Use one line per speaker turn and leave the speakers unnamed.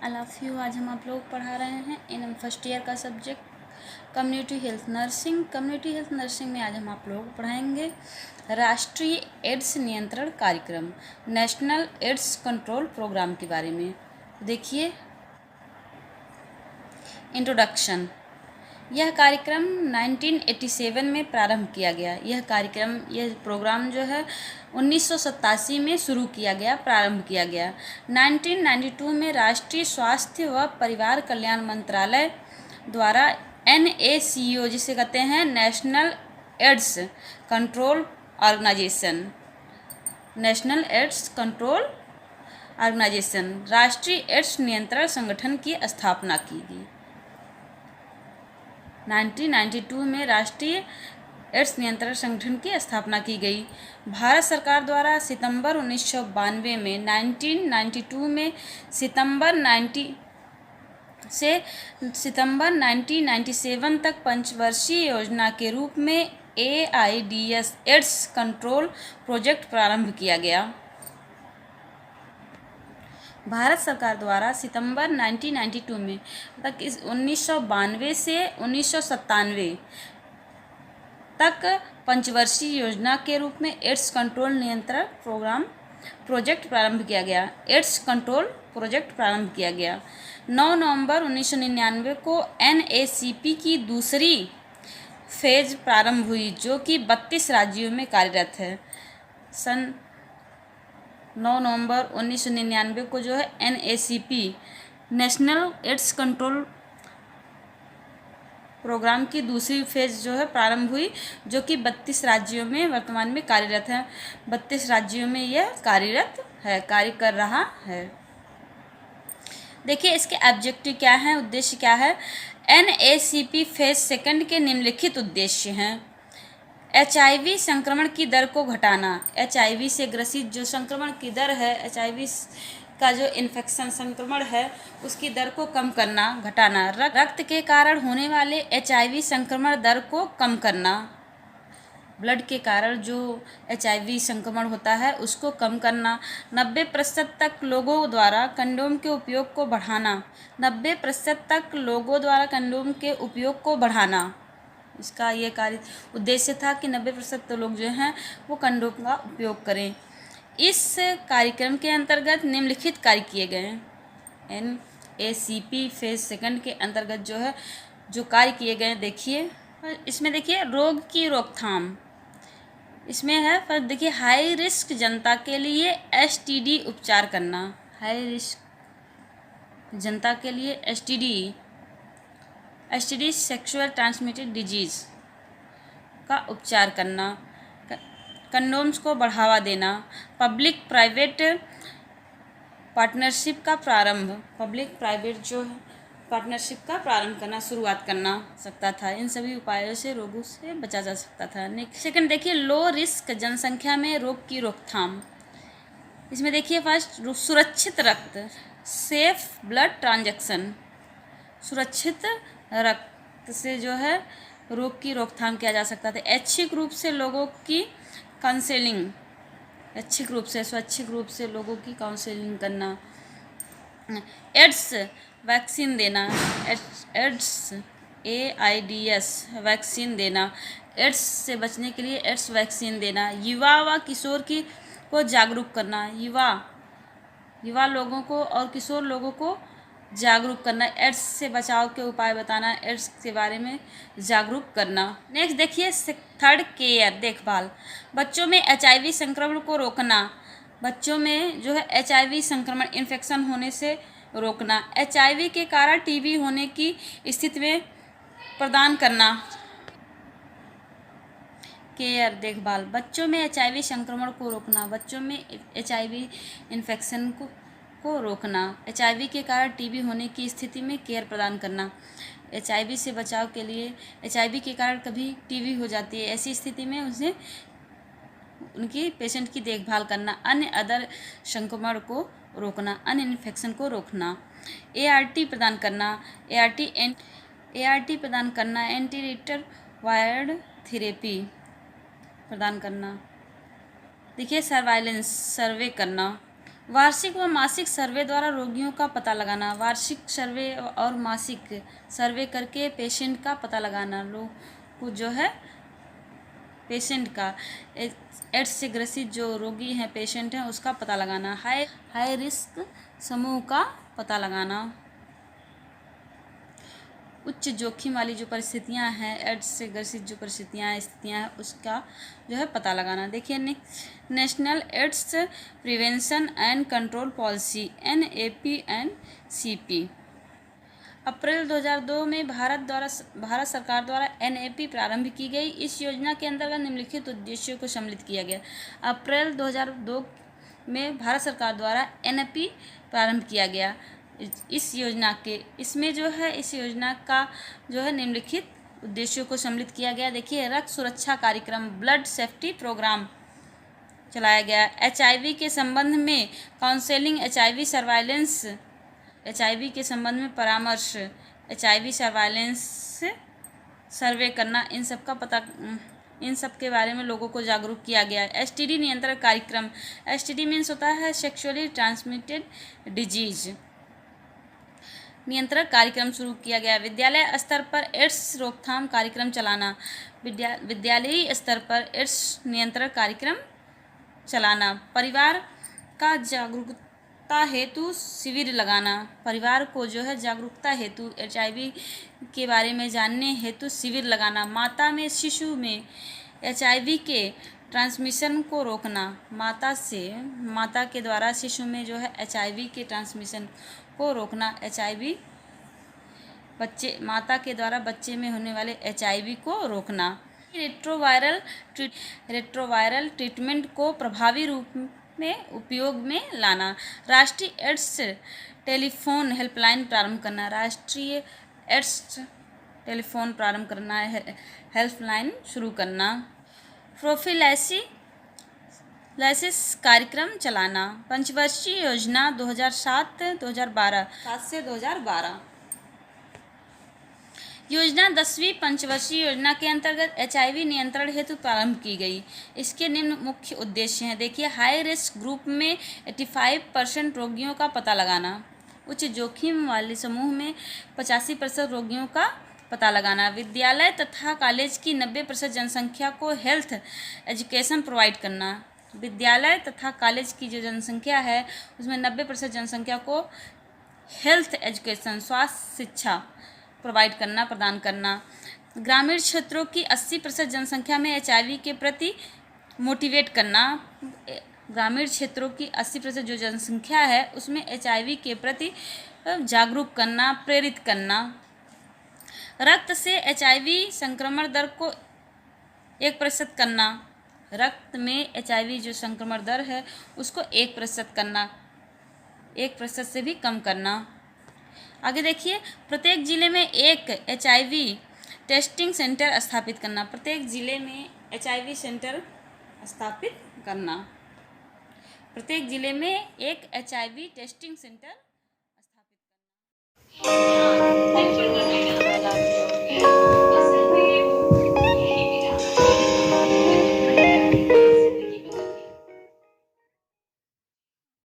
I love you. आज हम आप लोग पढ़ा रहे हैं इन फर्स्ट ईयर का subject community health nursing. Community health nursing में आज हम आप लोग पढ़ाएंगे राष्ट्रीय एड्स नियंत्रण कार्यक्रम, नेशनल एड्स कंट्रोल प्रोग्राम के बारे में। देखिए, इंट्रोडक्शन। यह कार्यक्रम 1987 में प्रारंभ किया गया। यह प्रोग्राम जो है 1987 में शुरू किया गया, प्रारंभ किया गया। 1992 में राष्ट्रीय स्वास्थ्य व परिवार कल्याण मंत्रालय द्वारा NACO, जिसे कहते हैं national AIDS control organisation, national AIDS control organisation, राष्ट्रीय एड्स नियंत्रण संगठन की स्थापना की गई। 1992 में राष्ट्रीय एड्स नियंत्रण संगठन की स्थापना की गई। भारत सरकार द्वारा सितंबर 1992 में 1992 में सितंबर 1997 तक पंचवर्षीय योजना के रूप में AIDS एड्स कंट्रोल प्रोजेक्ट प्रारंभ किया गया। भारत सरकार द्वारा सितंबर 1992 में तक 1992 से 1997 तक पंचवर्षीय योजना के रूप में एड्स कंट्रोल नियंत्रण प्रोजेक्ट प्रारंभ किया गया। एड्स कंट्रोल प्रोजेक्ट प्रारंभ किया गया। 9 नवंबर 1999 को NACP की दूसरी फेज प्रारंभ हुई, जो कि 32 राज्यों में कार्यरत है। सन 9 नवंबर 1999 को जो है NACP, national AIDS control programme की दूसरी फेज जो है प्रारंभ हुई, जो कि 32 राज्यों में वर्तमान में कार्यरत है। 32 राज्यों में यह कार्यरत है, कार्य कर रहा है। देखिए, इसके ऑब्जेक्टिव क्या हैं, उद्देश्य क्या है। NACP फेज सेकंड के निम्नलिखित उद्देश्य हैं। HIV संक्रमण की दर को घटाना। HIV से ग्रसित जो संक्रमण की दर है, HIV का जो इन्फेक्शन संक्रमण है, उसकी दर को कम करना, घटाना। रक्त के कारण होने वाले HIV संक्रमण दर को कम करना। ब्लड के कारण जो HIV संक्रमण होता है उसको कम करना। 90% तक लोगों द्वारा कंडोम के उपयोग को बढ़ाना। 90% तक लोगों द्वारा कंडोम के उपयोग को बढ़ाना। इसका ये कार्य उद्देश्य था कि 90% तो लोग जो हैं वो कंडोम का उपयोग करें। इस कार्यक्रम के अंतर्गत निम्नलिखित कार्य किए गए। NACP फेज सेकंड के अंतर्गत जो है जो कार्य किए गए, देखिए इसमें देखिए रोग की रोकथाम इसमें है। पर देखिए, हाई रिस्क जनता के लिए STD उपचार करना। हाई रिस्क जनता के लिए STD सेक्सुअल ट्रांसमिटेड डिजीज़ का उपचार करना। कंडोम्स को बढ़ावा देना। पब्लिक प्राइवेट पार्टनरशिप का प्रारंभ, पब्लिक प्राइवेट जो है पार्टनरशिप का प्रारंभ करना, शुरुआत करना सकता था। इन सभी उपायों से रोगों से बचा जा सकता था। सेकंड देखिए, लो रिस्क जनसंख्या में रोग की रोकथाम। इसमें देखिए फर्स्ट, सुरक्षित रक्त, सेफ ब्लड ट्रांजैक्शन। सुरक्षित रक्त से जो है रोग की रोकथाम किया जा सकता था। ऐच्छिक रूप से लोगों की काउंसलिंग, ऐच्छिक रूप से स्वैच्छिक रूप से लोगों की काउंसलिंग करना। एड्स वैक्सीन देना। एड्स AIDS वैक्सीन देना। एड्स से बचने के लिए एड्स वैक्सीन देना। युवा व किशोर को जागरूक करना। युवा लोगों को और किशोर लोगों को जागरूक करना। एड्स से बचाव के उपाय बताना, एड्स के बारे में जागरूक करना। नेक्स्ट देखिए, थर्ड, केयर, देखभाल। बच्चों में HIV संक्रमण को रोकना। बच्चों में जो है HIV संक्रमण इन्फेक्शन होने से रोकना। HIV के कारण TB होने की स्थिति में प्रदान करना। केयर, देखभाल। बच्चों में HIV संक्रमण को रोकना। बच्चों में HIV इन्फेक्शन को रोकना। HIV के कारण TB होने की स्थिति में केयर प्रदान करना। HIV से बचाव के लिए, HIV के कारण कभी TB हो जाती है, ऐसी स्थिति में उनकी पेशेंट की देखभाल करना। अन्य अदर संक्रमण को रोकना, अन्य इन्फेक्शन को रोकना। ART प्रदान करना। ART प्रदान करना, एंटी रिट्रोवायरल थेरेपी प्रदान करना। देखिए, सर्वाइलेंस, सर्वे करना। वार्षिक व मासिक सर्वे द्वारा रोगियों का पता लगाना। वार्षिक सर्वे और मासिक सर्वे करके पेशेंट का पता लगाना। लोग को जो है पेशेंट का एड्स से ग्रसित जो रोगी हैं पेशेंट हैं उसका पता लगाना। हाई रिस्क समूह का पता लगाना। उच्च जोखिम वाली जो परिस्थितियां हैं एड्स से ग्रसित जो स्थितियां हैं उसका जो है पता लगाना। देखिए national ads prevention and control policy NAPNCP अप्रैल 2002 में भारत सरकार द्वारा NAP प्रारंभ की गई। इस योजना के अंतर्गत निम्नलिखित उद्देश्यों को सम्मिलित किया गया। अप्रैल 2002 में भारत सरकार द्वारा NAP प्रारंभ किया गया। इसमें जो है इस योजना का जो है निम्नलिखित उद्देश्यों को सम्मिलित किया गया। देखिए रक्त सुरक्षा कार्यक्रम, ब्लड सेफ्टी प्रोग्राम चलाया गया। HIV के संबंध में काउंसलिंग, HIV सर्वाइलेंस, HIV के संबंध में परामर्श, HIV सर्वाइलेंस सर्वे करना, इन सब के बारे में लोगों को जागरूक किया गया। STD नियंत्रण कार्यक्रम, STD मीन्स होता है सेक्सुअली ट्रांसमिटेड डिजीज, नियंत्रण कार्यक्रम शुरू किया गया। विद्यालय स्तर पर एड्स रोकथाम कार्यक्रम चलाना। विद्यालयी स्तर पर एड्स नियंत्रण कार्यक्रम चलाना। परिवार का जागरूकता हेतु शिविर लगाना। परिवार को जो है जागरूकता हेतु HIV के बारे में जानने हेतु शिविर लगाना। माता में शिशु में HIV के ट्रांसमिशन को रोकना। माता के द्वारा शिशु में जो है HIV के ट्रांसमिशन को रोकना। HIV माता के द्वारा बच्चे में होने वाले HIV को रोकना। रेट्रोवायरल ट्रीटमेंट को प्रभावी रूप में उपयोग में लाना। राष्ट्रीय एड्स टेलीफोन हेल्पलाइन प्रारंभ करना। राष्ट्रीय एड्स टेलीफोन प्रारंभ करना, हेल्पलाइन शुरू करना। प्रोफिलैक्सिस कार्यक्रम चलाना। पंचवर्षीय योजना 2007 से 2012 योजना 10वीं पंचवर्षीय योजना के अंतर्गत HIV नियंत्रण हेतु प्रारंभ की गई। इसके निम्न मुख्य उद्देश्य हैं। देखिए हाई रिस्क ग्रुप में 85% रोगियों का पता लगाना। उच्च जोखिम वाले समूह में 85% रोगियों का पता लगाना। विद्यालय तथा कॉलेज की 90% जनसंख्या को हेल्थ एजुकेशन प्रोवाइड करना। विद्यालय तथा कॉलेज की जो जनसंख्या है उसमें 90% जनसंख्या को हेल्थ एजुकेशन, स्वास्थ्य शिक्षा प्रदान करना। ग्रामीण क्षेत्रों की 80% जनसंख्या में HIV के प्रति मोटिवेट करना। ग्रामीण क्षेत्रों की 80% जो जनसंख्या है उसमें HIV के प्रति जागरूक करना, प्रेरित करना। रक्त से HIV संक्रमण दर को 1% करना। रक्त में HIV जो संक्रमण दर है उसको 1% करना, 1% से भी कम करना। आगे देखिए प्रत्येक जिले में एक HIV टेस्टिंग सेंटर स्थापित करना। प्रत्येक जिले में HIV सेंटर स्थापित करना। प्रत्येक जिले में एक HIV टेस्टिंग सेंटर